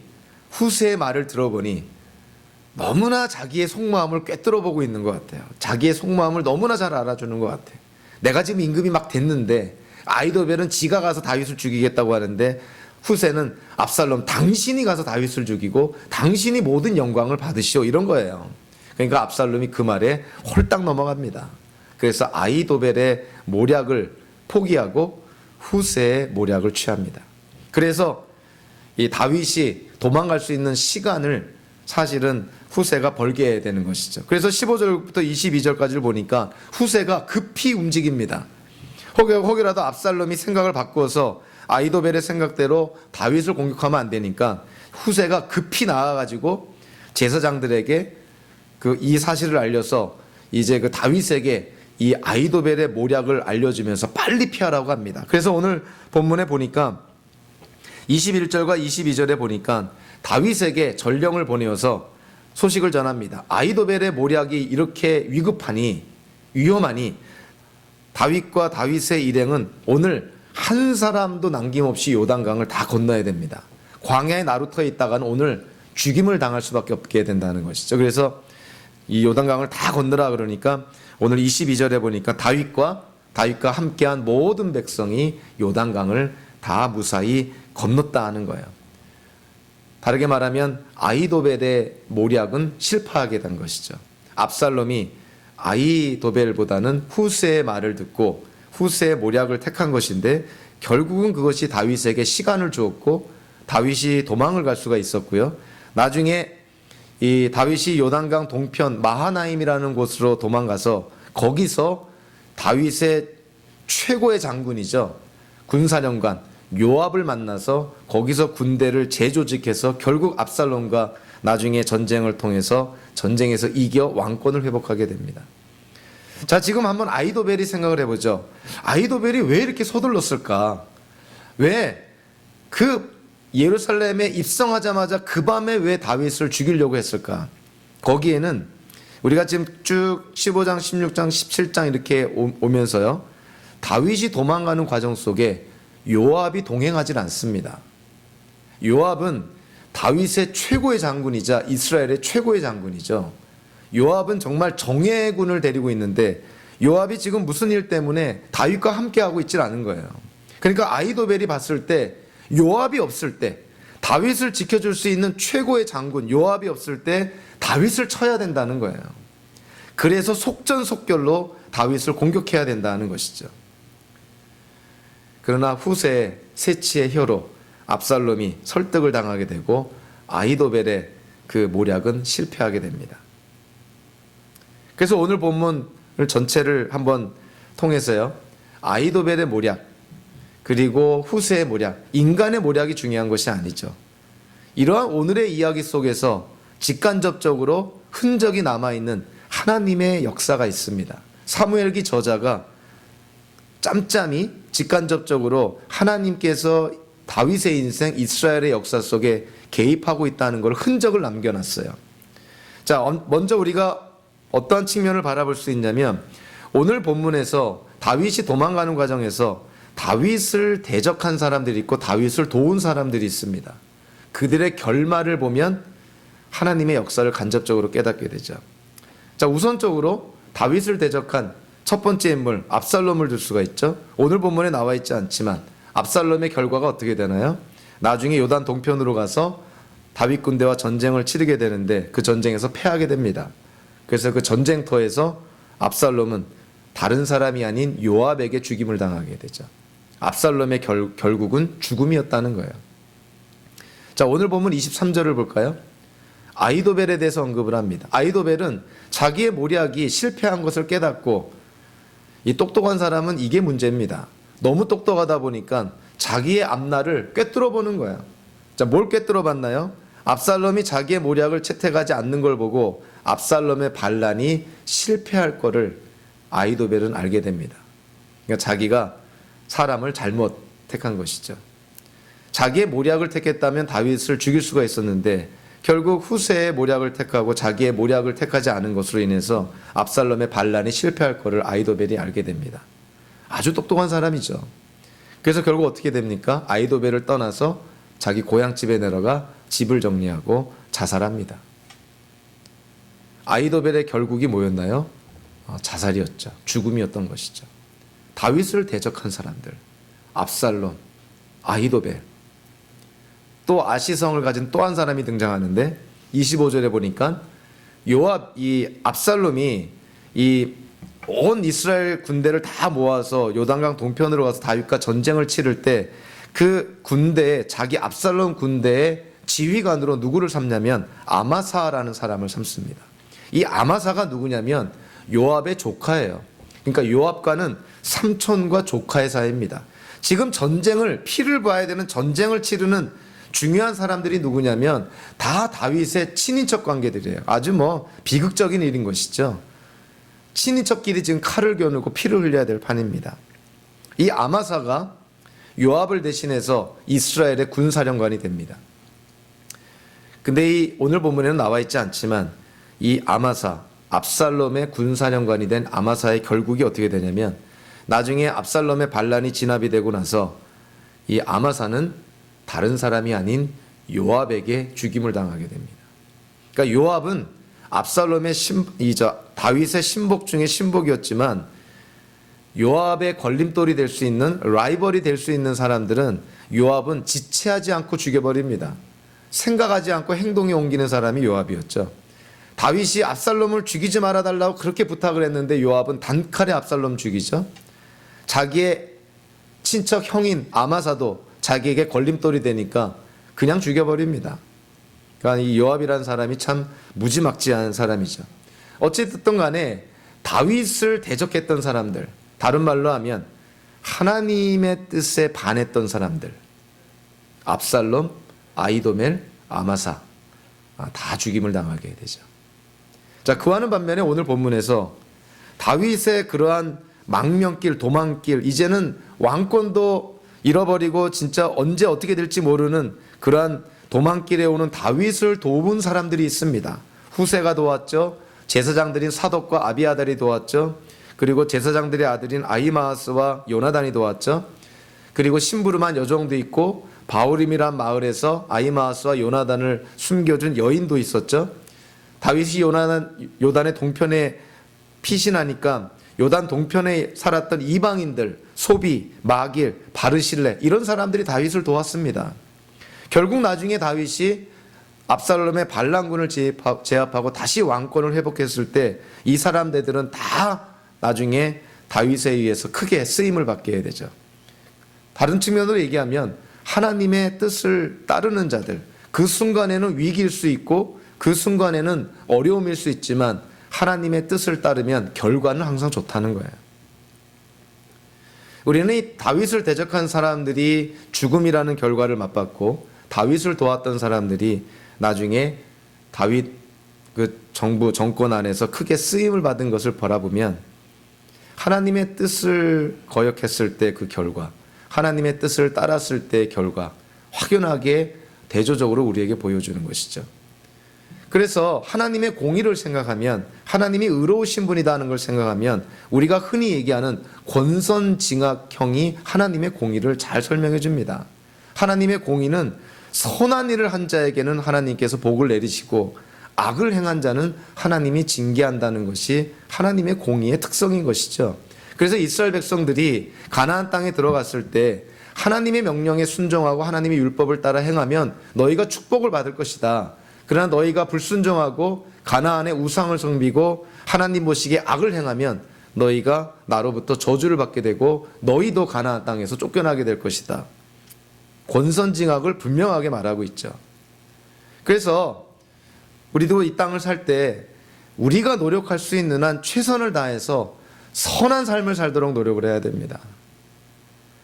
Speaker 1: 후세의 말을 들어보니 너무나 자기의 속마음을 꿰뚫어 보고 있는 것 같아요. 자기의 속마음을 너무나 잘 알아주는 것 같아요. 내가 지금 임금이 막 됐는데, 아히도벨은 지가 가서 다윗을 죽이겠다고 하는데, 후세는 압살롬 당신이 가서 다윗을 죽이고 당신이 모든 영광을 받으시오, 이런 거예요. 그러니까 압살롬이 그 말에 홀딱 넘어갑니다. 그래서 아히도벨의 모략을 포기하고 후세의 모략을 취합니다. 그래서 이 다윗이 도망갈 수 있는 시간을 사실은 후세가 벌게 되는 것이죠. 그래서 15절부터 22절까지를 보니까 후세가 급히 움직입니다. 혹여라도 압살롬이 생각을 바꾸어서 아히도벨의 생각대로 다윗을 공격하면 안 되니까 후세가 급히 나와가지고 제사장들에게 이 사실을 알려서 이제 그 다윗에게 이 아히도벨의 모략을 알려주면서 빨리 피하라고 합니다. 그래서 오늘 본문에 보니까 21절과 22절에 보니까 다윗에게 전령을 보내어서 소식을 전합니다. 아히도벨의 모략이 이렇게 위험하니 다윗과 다윗의 일행은 오늘 한 사람도 남김없이 요단강을 다 건너야 됩니다. 광야의 나루터에 있다가는 오늘 죽임을 당할 수밖에 없게 된다는 것이죠. 그래서 이 요단강을 다 건너라 그러니까 오늘 22절에 보니까 다윗과 함께한 모든 백성이 요단강을 다 무사히 건넜다 하는 거예요. 다르게 말하면 아히도벨의 모략은 실패하게 된 것이죠. 압살롬이 아히도벨보다는 후세의 말을 듣고 후세의 모략을 택한 것인데, 결국은 그것이 다윗에게 시간을 주었고 다윗이 도망을 갈 수가 있었고요. 나중에 이 다윗이 요단강 동편 마하나임이라는 곳으로 도망가서 거기서 다윗의 최고의 장군이죠, 군사령관 요압을 만나서 거기서 군대를 재조직해서 결국 압살롬과 나중에 전쟁을 통해서 전쟁에서 이겨 왕권을 회복하게 됩니다. 자, 지금 한번 아히도벨이 생각을 해보죠. 아히도벨이 왜 이렇게 서둘렀을까? 왜 그 예루살렘에 입성하자마자 그 밤에 왜 다윗을 죽이려고 했을까? 거기에는 우리가 지금 쭉 15장, 16장, 17장 이렇게 오면서요, 다윗이 도망가는 과정 속에 요압이 동행하지 않습니다. 요압은 다윗의 최고의 장군이자 이스라엘의 최고의 장군이죠. 요압은 정말 정예군을 데리고 있는데 요압이 지금 무슨 일 때문에 다윗과 함께하고 있질 않은 거예요. 그러니까 아히도벨이 봤을 때 요압이 없을 때, 다윗을 지켜줄 수 있는 최고의 장군 요압이 없을 때 다윗을 쳐야 된다는 거예요. 그래서 속전속결로 다윗을 공격해야 된다는 것이죠. 그러나 후세 세치의 혀로 압살롬이 설득을 당하게 되고 아히도벨의 그 모략은 실패하게 됩니다. 그래서 오늘 본문을 전체를 한번 통해서요, 아히도벨의 모략 그리고 후세의 모략, 인간의 모략이 중요한 것이 아니죠. 이러한 오늘의 이야기 속에서 직간접적으로 흔적이 남아있는 하나님의 역사가 있습니다. 사무엘기 저자가 짬짬이 직간접적으로 하나님께서 다윗의 인생, 이스라엘의 역사 속에 개입하고 있다는 걸 흔적을 남겨놨어요. 자, 먼저 우리가 어떠한 측면을 바라볼 수 있냐면, 오늘 본문에서 다윗이 도망가는 과정에서 다윗을 대적한 사람들이 있고 다윗을 도운 사람들이 있습니다. 그들의 결말을 보면 하나님의 역사를 간접적으로 깨닫게 되죠. 자, 우선적으로 다윗을 대적한 첫 번째 인물 압살롬을 들 수가 있죠. 오늘 본문에 나와 있지 않지만 압살롬의 결과가 어떻게 되나요? 나중에 요단 동편으로 가서 다윗 군대와 전쟁을 치르게 되는데 그 전쟁에서 패하게 됩니다. 그래서 그 전쟁터에서 압살롬은 다른 사람이 아닌 요압에게 죽임을 당하게 되죠. 압살롬의 결국은 죽음이었다는 거예요. 자, 오늘 본문 23절을 볼까요? 아히도벨에 대해서 언급을 합니다. 아히도벨은 자기의 모략이 실패한 것을 깨닫고, 이 똑똑한 사람은 이게 문제입니다. 너무 똑똑하다 보니까 자기의 앞날을 꿰뚫어 보는 거예요. 자, 뭘 꿰뚫어 봤나요? 압살롬이 자기의 모략을 채택하지 않는 걸 보고 압살롬의 반란이 실패할 거를 아히도벨은 알게 됩니다. 그러니까 자기가 사람을 잘못 택한 것이죠. 자기의 모략을 택했다면 다윗을 죽일 수가 있었는데 결국 후세의 모략을 택하고 자기의 모략을 택하지 않은 것으로 인해서 압살롬의 반란이 실패할 것을 아히도벨이 알게 됩니다. 아주 똑똑한 사람이죠. 그래서 결국 어떻게 됩니까? 아히도벨을 떠나서 자기 고향집에 내려가 집을 정리하고 자살합니다. 아히도벨의 결국이 뭐였나요? 자살이었죠. 죽음이었던 것이죠. 다윗을 대적한 사람들, 압살롬, 아히도벨, 또 아시성을 가진 또 한 사람이 등장하는데 25절에 보니까 요압, 이 압살롬이 이 온 이스라엘 군대를 다 모아서 요단강 동편으로 가서 다윗과 전쟁을 치를 때 그 군대에, 자기 압살롬 군대의 지휘관으로 누구를 삼냐면 아마사라는 사람을 삼습니다. 이 아마사가 누구냐면 요압의 조카예요. 그러니까 요압과는 삼촌과 조카의 사이입니다. 지금 전쟁을, 피를 봐야 되는 전쟁을 치르는 중요한 사람들이 누구냐면 다 다윗의 친인척 관계들이에요. 아주 비극적인 일인 것이죠. 친인척끼리 지금 칼을 겨누고 피를 흘려야 될 판입니다. 이 아마사가 요압을 대신해서 이스라엘의 군사령관이 됩니다. 근데 이 오늘 본문에는 나와 있지 않지만 이 아마사, 압살롬의 군사령관이 된 아마사의 결국이 어떻게 되냐면 나중에 압살롬의 반란이 진압이 되고 나서 이 아마사는 다른 사람이 아닌 요압에게 죽임을 당하게 됩니다. 그러니까 요압은 압살롬의 다윗의 신복 중에 신복이었지만 요압의 걸림돌이 될 수 있는, 라이벌이 될 수 있는 사람들은 요압은 지체하지 않고 죽여버립니다. 생각하지 않고 행동에 옮기는 사람이 요압이었죠. 다윗이 압살롬을 죽이지 말아달라고 그렇게 부탁을 했는데 요압은 단칼에 압살롬 죽이죠. 자기의 친척 형인 아마사도 자기에게 걸림돌이 되니까 그냥 죽여버립니다. 그러니까 이 요압이라는 사람이 참 무지막지한 사람이죠. 어쨌든 간에 다윗을 대적했던 사람들, 다른 말로 하면 하나님의 뜻에 반했던 사람들, 압살롬, 아히도멜, 아마사, 다 죽임을 당하게 되죠. 자, 그와는 반면에 오늘 본문에서 다윗의 그러한 망명길, 도망길, 이제는 왕권도 잃어버리고 진짜 언제 어떻게 될지 모르는 그러한 도망길에 오는 다윗을 도운 사람들이 있습니다. 후세가 도왔죠. 제사장들인 사독과 아비아달이 도왔죠. 그리고 제사장들의 아들인 아히마아스와 요나단이 도왔죠. 그리고 심부름한 여종도 있고 바우림이란 마을에서 아히마아스와 요나단을 숨겨준 여인도 있었죠. 다윗이 요단의 동편에 피신하니까 요단 동편에 살았던 이방인들, 소비, 마길, 바르실레 이런 사람들이 다윗을 도왔습니다. 결국 나중에 다윗이 압살롬의 반란군을 제압하고 다시 왕권을 회복했을 때 이 사람들은 다 나중에 다윗에 의해서 크게 쓰임을 받게 되죠. 다른 측면으로 얘기하면 하나님의 뜻을 따르는 자들, 그 순간에는 위기일 수 있고 그 순간에는 어려움일 수 있지만 하나님의 뜻을 따르면 결과는 항상 좋다는 거예요. 우리는 이 다윗을 대적한 사람들이 죽음이라는 결과를 맛봤고 다윗을 도왔던 사람들이 나중에 다윗 그 정권 안에서 크게 쓰임을 받은 것을 바라보면 하나님의 뜻을 거역했을 때 그 결과, 하나님의 뜻을 따랐을 때의 결과 확연하게 대조적으로 우리에게 보여주는 것이죠. 그래서 하나님의 공의를 생각하면, 하나님이 의로우신 분이다 하는 걸 생각하면 우리가 흔히 얘기하는 권선징악형이 하나님의 공의를 잘 설명해 줍니다. 하나님의 공의는 선한 일을 한 자에게는 하나님께서 복을 내리시고 악을 행한 자는 하나님이 징계한다는 것이 하나님의 공의의 특성인 것이죠. 그래서 이스라엘 백성들이 가나안 땅에 들어갔을 때 하나님의 명령에 순종하고 하나님의 율법을 따라 행하면 너희가 축복을 받을 것이다. 그러나 너희가 불순종하고 가나안의 우상을 섬기고 하나님 보시기에 악을 행하면 너희가 나로부터 저주를 받게 되고 너희도 가나안 땅에서 쫓겨나게 될 것이다. 권선징악을 분명하게 말하고 있죠. 그래서 우리도 이 땅을 살 때 우리가 노력할 수 있는 한 최선을 다해서 선한 삶을 살도록 노력을 해야 됩니다.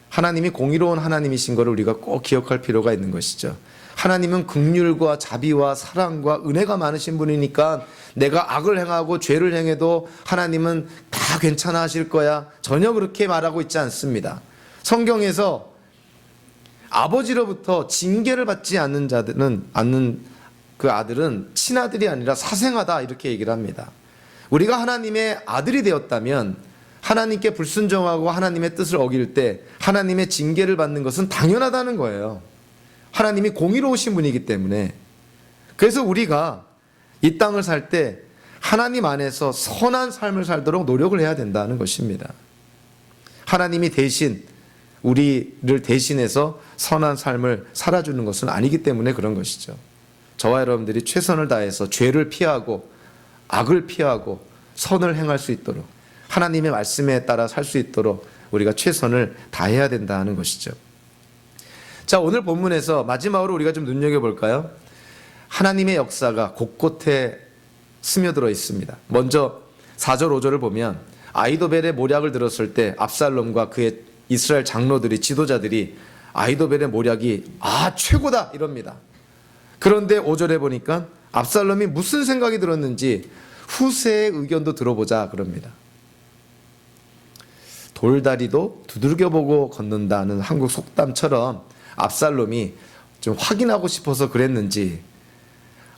Speaker 1: 하나님이 공의로운 하나님이신 것을 우리가 꼭 기억할 필요가 있는 것이죠. 하나님은 긍휼과 자비와 사랑과 은혜가 많으신 분이니까 내가 악을 행하고 죄를 행해도 하나님은 다 괜찮아 하실 거야. 전혀 그렇게 말하고 있지 않습니다. 성경에서 아버지로부터 징계를 받지 않는 그 아들은 친아들이 아니라 사생아다 이렇게 얘기를 합니다. 우리가 하나님의 아들이 되었다면 하나님께 불순종하고 하나님의 뜻을 어길 때 하나님의 징계를 받는 것은 당연하다는 거예요. 하나님이 공의로우신 분이기 때문에. 그래서 우리가 이 땅을 살 때 하나님 안에서 선한 삶을 살도록 노력을 해야 된다는 것입니다. 하나님이 대신 우리를 대신해서 선한 삶을 살아주는 것은 아니기 때문에 그런 것이죠. 저와 여러분들이 최선을 다해서 죄를 피하고 악을 피하고 선을 행할 수 있도록 하나님의 말씀에 따라 살 수 있도록 우리가 최선을 다해야 된다는 것이죠. 자, 오늘 본문에서 마지막으로 우리가 좀 눈여겨볼까요? 하나님의 역사가 곳곳에 스며들어 있습니다. 먼저 4절 5절을 보면 아히도벨의 모략을 들었을 때 압살롬과 그의 이스라엘 장로들이 지도자들이 아히도벨의 모략이 최고다 이럽니다. 그런데 5절에 보니까 압살롬이 무슨 생각이 들었는지 후세의 의견도 들어보자 그럽니다. 돌다리도 두들겨보고 걷는다는 한국 속담처럼 압살롬이 좀 확인하고 싶어서 그랬는지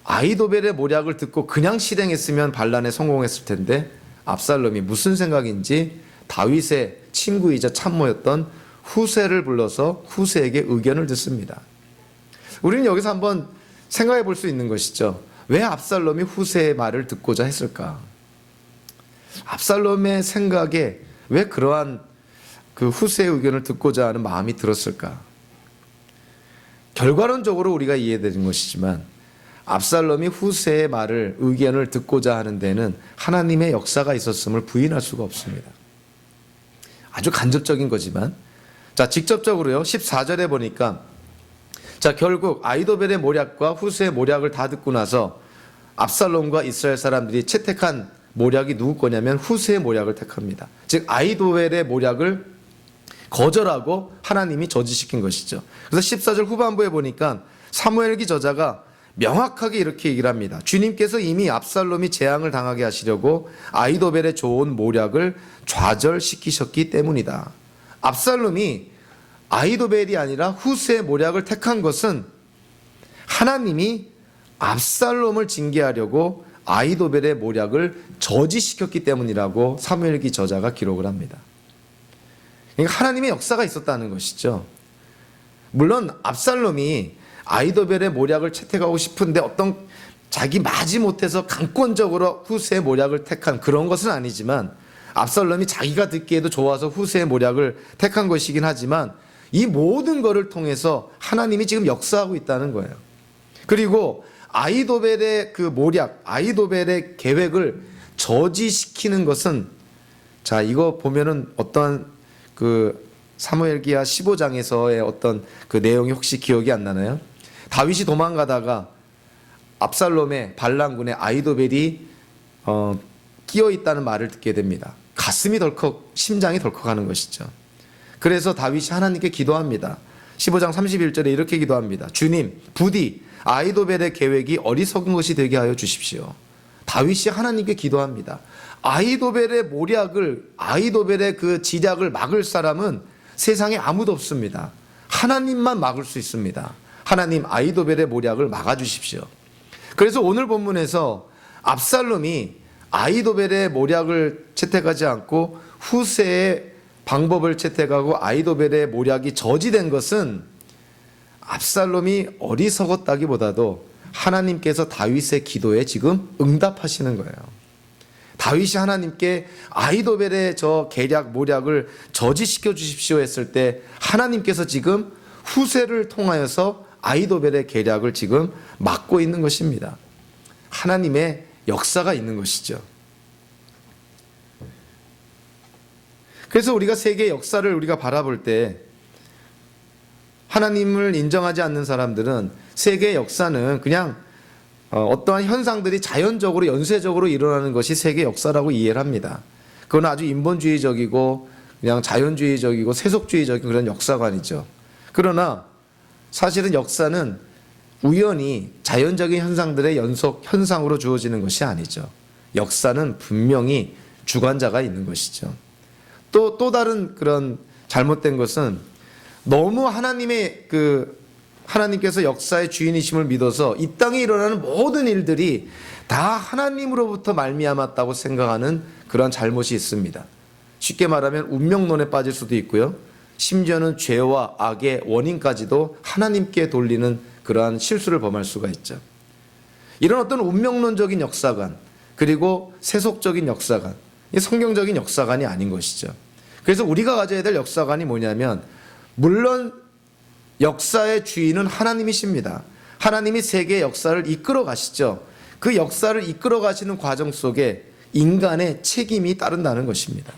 Speaker 1: 아히도벨의 모략을 듣고 그냥 실행했으면 반란에 성공했을 텐데 압살롬이 무슨 생각인지 다윗의 친구이자 참모였던 후세를 불러서 후세에게 의견을 듣습니다. 우리는 여기서 한번 생각해 볼 수 있는 것이죠. 왜 압살롬이 후세의 말을 듣고자 했을까? 압살롬의 생각에 왜 그러한 그 후세의 의견을 듣고자 하는 마음이 들었을까? 결과론적으로 우리가 이해되는 것이지만 압살롬이 후세의 말을 의견을 듣고자 하는 데는 하나님의 역사가 있었음을 부인할 수가 없습니다. 아주 간접적인 거지만 자, 직접적으로요. 14절에 보니까 자, 결국 아히도벨의 모략과 후세의 모략을 다 듣고 나서 압살롬과 이스라엘 사람들이 채택한 모략이 누구 거냐면 후세의 모략을 택합니다. 즉 아히도벨의 모략을 거절하고 하나님이 저지시킨 것이죠. 그래서 14절 후반부에 보니까 사무엘기 저자가 명확하게 이렇게 얘기를 합니다. 주님께서 이미 압살롬이 재앙을 당하게 하시려고 아히도벨의 좋은 모략을 좌절시키셨기 때문이다. 압살롬이 아히도벨이 아니라 후스의 모략을 택한 것은 하나님이 압살롬을 징계하려고 아히도벨의 모략을 저지시켰기 때문이라고 사무엘기 저자가 기록을 합니다. 그러니까 하나님의 역사가 있었다는 것이죠. 물론 압살롬이 아히도벨의 모략을 채택하고 싶은데 어떤 자기 마지 못해서 강권적으로 후스의 모략을 택한 그런 것은 아니지만, 압살롬이 자기가 듣기에도 좋아서 후스의 모략을 택한 것이긴 하지만 이 모든 것을 통해서 하나님이 지금 역사하고 있다는 거예요. 그리고 아히도벨의 그 모략, 아히도벨의 계획을 저지시키는 것은, 자, 이거 보면은 어떠한 그 사무엘기하 15장에서의 어떤 그 내용이 혹시 기억이 안 나나요? 다윗이 도망가다가 압살롬의 반란군에 아히도벨이 끼어 있다는 말을 듣게 됩니다. 가슴이 덜컥, 심장이 덜컥하는 것이죠. 그래서 다윗이 하나님께 기도합니다. 15장 31절에 이렇게 기도합니다. 주님, 부디 아히도벨의 계획이 어리석은 것이 되게 하여 주십시오. 다윗이 하나님께 기도합니다. 아히도벨의 모략을, 아히도벨의 그 지략을 막을 사람은 세상에 아무도 없습니다. 하나님만 막을 수 있습니다. 하나님, 아히도벨의 모략을 막아주십시오. 그래서 오늘 본문에서 압살롬이 아히도벨의 모략을 채택하지 않고 후세의 방법을 채택하고 아히도벨의 모략이 저지된 것은 압살롬이 어리석었다기보다도 하나님께서 다윗의 기도에 지금 응답하시는 거예요. 다윗이 하나님께 아히도벨의 저 계략 모략을 저지시켜 주십시오 했을 때 하나님께서 지금 후세를 통하여서 아히도벨의 계략을 지금 막고 있는 것입니다. 하나님의 역사가 있는 것이죠. 그래서 우리가 세계의 역사를 우리가 바라볼 때 하나님을 인정하지 않는 사람들은 세계의 역사는 그냥 어떠한 현상들이 자연적으로 연쇄적으로 일어나는 것이 세계 역사라고 이해를 합니다. 그건 아주 인본주의적이고 그냥 자연주의적이고 세속주의적인 그런 역사관이죠. 그러나 사실은 역사는 우연히 자연적인 현상들의 연속 현상으로 주어지는 것이 아니죠. 역사는 분명히 주관자가 있는 것이죠. 또 다른 그런 잘못된 것은 너무 하나님께서 역사의 주인이심을 믿어서 이 땅에 일어나는 모든 일들이 다 하나님으로부터 말미암았다고 생각하는 그런 잘못이 있습니다. 쉽게 말하면 운명론에 빠질 수도 있고요. 심지어는 죄와 악의 원인까지도 하나님께 돌리는 그러한 실수를 범할 수가 있죠. 이런 어떤 운명론적인 역사관, 그리고 세속적인 역사관, 성경적인 역사관이 아닌 것이죠. 그래서 우리가 가져야 될 역사관이 뭐냐면, 물론 역사의 주인은 하나님이십니다. 하나님이 세계의 역사를 이끌어 가시죠. 그 역사를 이끌어 가시는 과정 속에 인간의 책임이 따른다는 것입니다.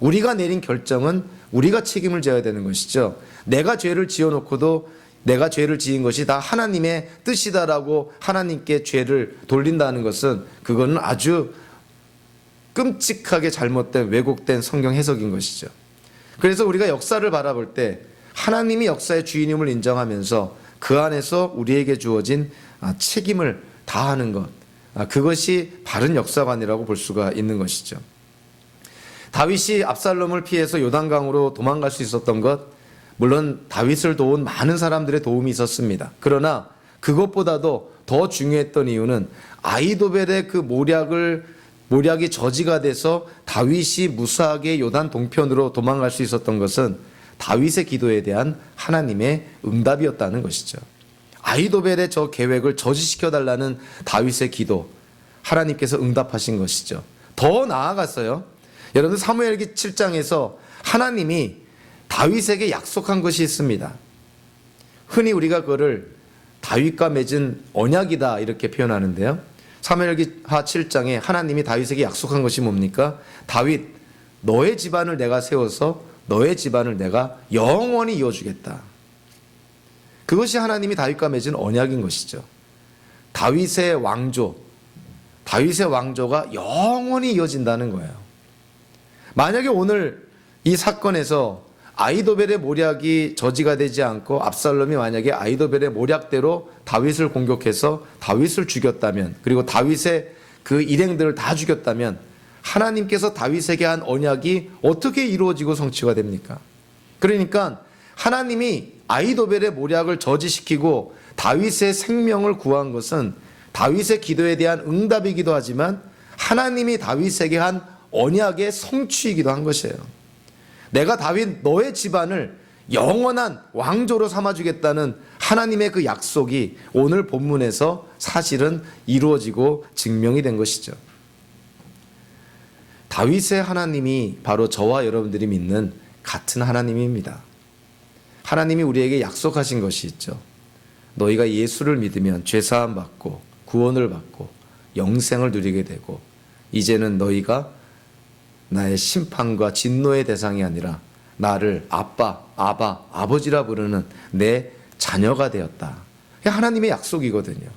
Speaker 1: 우리가 내린 결정은 우리가 책임을 져야 되는 것이죠. 내가 죄를 지어놓고도 내가 죄를 지은 것이 다 하나님의 뜻이다라고 하나님께 죄를 돌린다는 것은, 그거는 아주 끔찍하게 잘못된 왜곡된 성경 해석인 것이죠. 그래서 우리가 역사를 바라볼 때 하나님이 역사의 주인임을 인정하면서 그 안에서 우리에게 주어진 책임을 다하는 것, 그것이 바른 역사관이라고 볼 수가 있는 것이죠. 다윗이 압살롬을 피해서 요단강으로 도망갈 수 있었던 것, 물론 다윗을 도운 많은 사람들의 도움이 있었습니다. 그러나 그것보다도 더 중요했던 이유는 아히도벨의 그 모략이 저지가 돼서 다윗이 무사하게 요단 동편으로 도망갈 수 있었던 것은 다윗의 기도에 대한 하나님의 응답이었다는 것이죠. 아히도벨의 저 계획을 저지시켜달라는 다윗의 기도, 하나님께서 응답하신 것이죠. 더 나아갔어요. 여러분, 사무엘기 7장에서 하나님이 다윗에게 약속한 것이 있습니다. 흔히 우리가 그거를 다윗과 맺은 언약이다 이렇게 표현하는데요. 사무엘기하 7장에 하나님이 다윗에게 약속한 것이 뭡니까? 다윗, 너의 집안을 내가 세워서 너의 집안을 내가 영원히 이어주겠다. 그것이 하나님이 다윗과 맺은 언약인 것이죠. 다윗의 왕조가 영원히 이어진다는 거예요. 만약에 오늘 이 사건에서 아히도벨의 모략이 저지가 되지 않고 압살롬이 만약에 아히도벨의 모략대로 다윗을 공격해서 다윗을 죽였다면, 그리고 다윗의 그 일행들을 다 죽였다면 하나님께서 다윗에게 한 언약이 어떻게 이루어지고 성취가 됩니까? 그러니까 하나님이 아히도벨의 모략을 저지시키고 다윗의 생명을 구한 것은 다윗의 기도에 대한 응답이기도 하지만 하나님이 다윗에게 한 언약의 성취이기도 한 것이에요. 내가 다윗 너의 집안을 영원한 왕조로 삼아주겠다는 하나님의 그 약속이 오늘 본문에서 사실은 이루어지고 증명이 된 것이죠. 다윗의 하나님이 바로 저와 여러분들이 믿는 같은 하나님입니다. 하나님이 우리에게 약속하신 것이 있죠. 너희가 예수를 믿으면 죄사함 받고 구원을 받고 영생을 누리게 되고 이제는 너희가 나의 심판과 진노의 대상이 아니라 나를 아빠, 아바, 아버지라 부르는 내 자녀가 되었다. 하나님의 약속이거든요.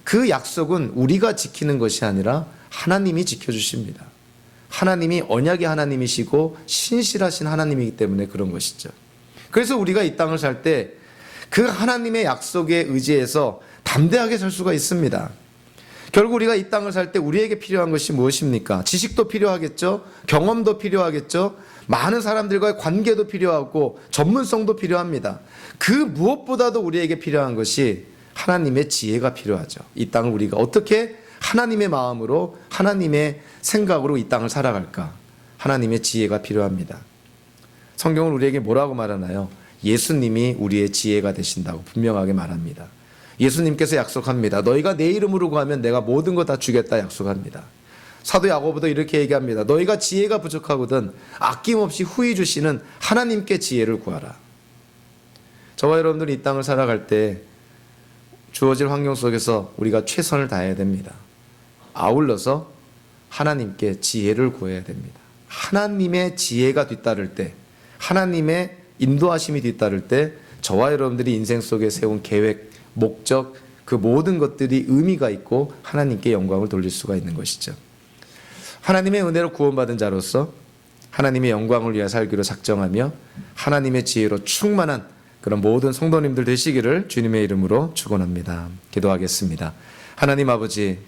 Speaker 1: 그 약속은 우리가 지키는 것이 아니라 하나님이 지켜주십니다. 하나님이 언약의 하나님이시고 신실하신 하나님이기 때문에 그런 것이죠. 그래서 우리가 이 땅을 살 때 그 하나님의 약속에 의지해서 담대하게 살 수가 있습니다. 결국 우리가 이 땅을 살 때 우리에게 필요한 것이 무엇입니까? 지식도 필요하겠죠. 경험도 필요하겠죠. 많은 사람들과의 관계도 필요하고 전문성도 필요합니다. 그 무엇보다도 우리에게 필요한 것이 하나님의 지혜가 필요하죠. 이 땅을 우리가 어떻게 하나님의 마음으로 하나님의 생각으로 이 땅을 살아갈까? 하나님의 지혜가 필요합니다. 성경은 우리에게 뭐라고 말하나요? 예수님이 우리의 지혜가 되신다고 분명하게 말합니다. 예수님께서 약속합니다. 너희가 내 이름으로 구하면 내가 모든 것 다 주겠다 약속합니다. 사도 야고보도 이렇게 얘기합니다. 너희가 지혜가 부족하거든 아낌없이 후히 주시는 하나님께 지혜를 구하라. 저와 여러분들이 이 땅을 살아갈 때 주어질 환경 속에서 우리가 최선을 다해야 됩니다. 아울러서 하나님께 지혜를 구해야 됩니다. 하나님의 지혜가 뒤따를 때, 하나님의 인도하심이 뒤따를 때 저와 여러분들이 인생 속에 세운 계획, 목적, 그 모든 것들이 의미가 있고 하나님께 영광을 돌릴 수가 있는 것이죠. 하나님의 은혜로 구원받은 자로서 하나님의 영광을 위해 살기로 작정하며 하나님의 지혜로 충만한 그런 모든 성도님들 되시기를 주님의 이름으로 축원합니다. 기도하겠습니다. 하나님 아버지,